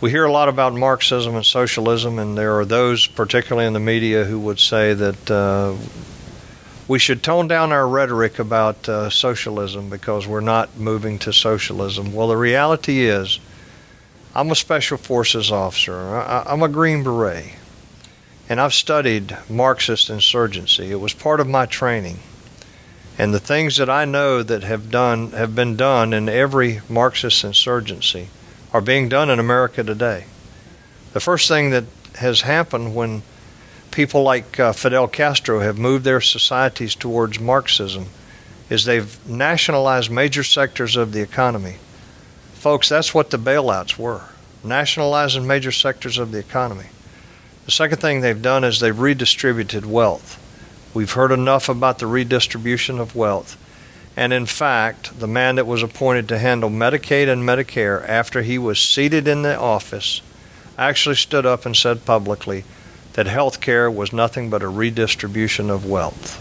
We hear a lot about Marxism and socialism, and there are those, particularly in the media, who would say that we should tone down our rhetoric about socialism because we're not moving to socialism. Well, the reality is, I'm a Special Forces officer. I'm a Green Beret, and I've studied Marxist insurgency. It was part of my training. And the things that I know that have been done in every Marxist insurgency are being done in America today. The first thing that has happened when people like Fidel Castro have moved their societies towards Marxism is they've nationalized major sectors of the economy. Folks, that's what the bailouts were, nationalizing major sectors of the economy. The second thing they've done is they've redistributed wealth. We've heard enough about the redistribution of wealth. And in fact, the man that was appointed to handle Medicaid and Medicare after he was seated in the office actually stood up and said publicly that health care was nothing but a redistribution of wealth.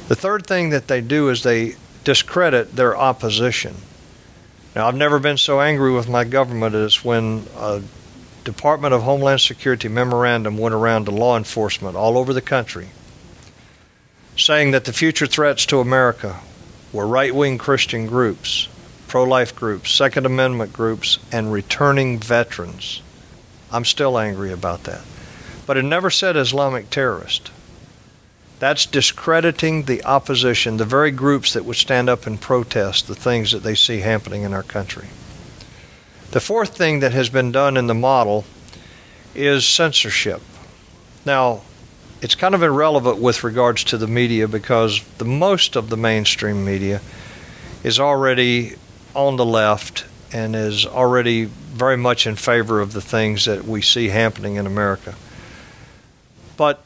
The third thing that they do is they discredit their opposition. Now, I've never been so angry with my government as when a Department of Homeland Security memorandum went around to law enforcement all over the country saying that the future threats to America were right-wing Christian groups, pro-life groups, Second Amendment groups, and returning veterans. I'm still angry about that. But it never said Islamic terrorist. That's discrediting the opposition, the very groups that would stand up and protest the things that they see happening in our country. The fourth thing that has been done in the model is censorship. Now, it's kind of irrelevant with regards to the media because the most of the mainstream media is already on the left and is already very much in favor of the things that we see happening in America. But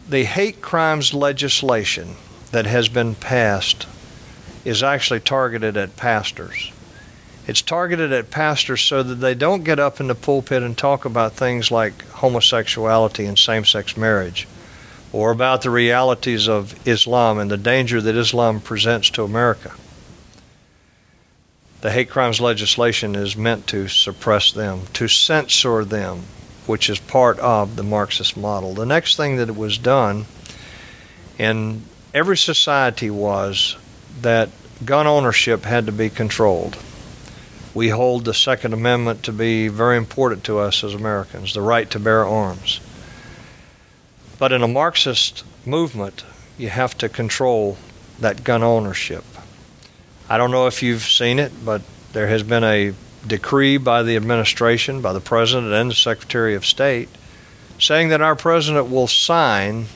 the hate crimes legislation that has been passed is actually targeted at pastors. It's targeted at pastors so that they don't get up in the pulpit and talk about things like homosexuality and same-sex marriage, or about the realities of Islam and the danger that Islam presents to America. The hate crimes legislation is meant to suppress them, to censor them, which is part of the Marxist model. The next thing that was done in every society was that gun ownership had to be controlled. We hold the Second Amendment to be very important to us as Americans, the right to bear arms. But in a Marxist movement, you have to control that gun ownership. I don't know if you've seen it, but there has been a decree by the administration, by the President and the Secretary of State, saying that our President will sign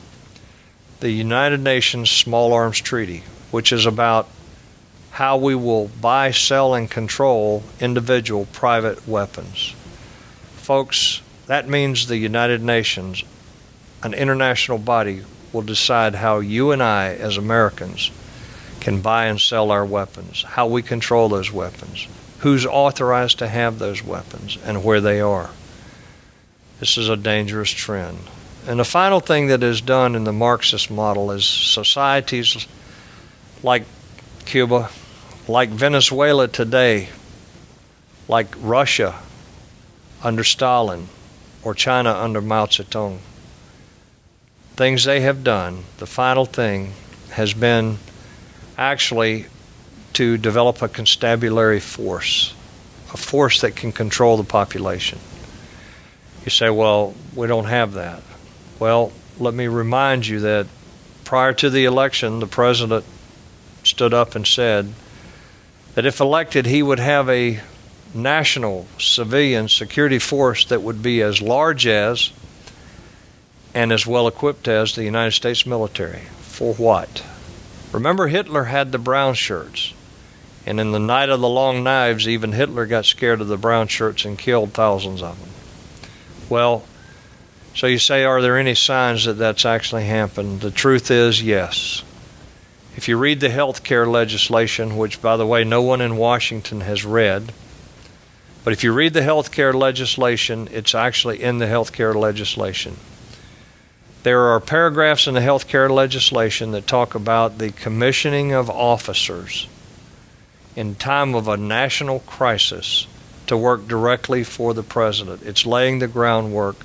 the United Nations Small Arms Treaty, which is about how we will buy, sell, and control individual private weapons. Folks, that means the United Nations, an international body, will decide how you and I, as Americans, can buy and sell our weapons, how we control those weapons, who's authorized to have those weapons, and where they are. This is a dangerous trend. And the final thing that is done in the Marxist model is societies like Cuba, like Venezuela today, like Russia under Stalin, or China under Mao Zedong, things they have done, the final thing has been actually to develop a constabulary force, a force that can control the population. You say, well, we don't have that. Well, let me remind you that prior to the election, the president stood up and said that if elected, he would have a national civilian security force that would be as large as and as well equipped as the United States military. For what? Remember, Hitler had the brown shirts. And in the night of the long knives, even Hitler got scared of the brown shirts and killed thousands of them. Well, so you say, are there any signs that that's actually happened? The truth is, yes. If you read the health care legislation, which, by the way, no one in Washington has read, but if you read the health care legislation, it's actually in the health care legislation. There are paragraphs in the health care legislation that talk about the commissioning of officers in time of a national crisis to work directly for the president. It's laying the groundwork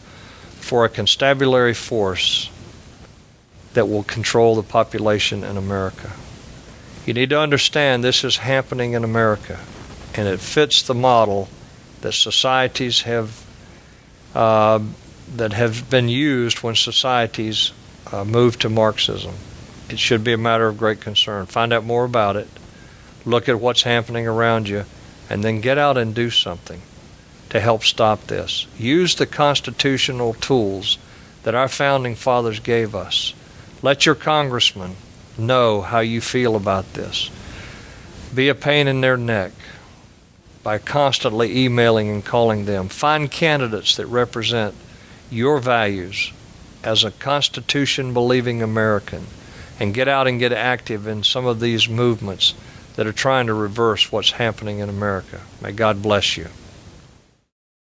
for a constabulary force that will control the population in America. You need to understand this is happening in America, and it fits the model that societies have that have been used when societies moved to Marxism. It should be a matter of great concern. Find out more about it, look at what's happening around you, and then get out and do something to help stop this. Use the constitutional tools that our founding fathers gave us. Let your congressman know how you feel about this. Be a pain in their neck by constantly emailing and calling them. Find candidates that represent your values as a Constitution-believing American, and get out and get active in some of these movements that are trying to reverse what's happening in America. May God bless you.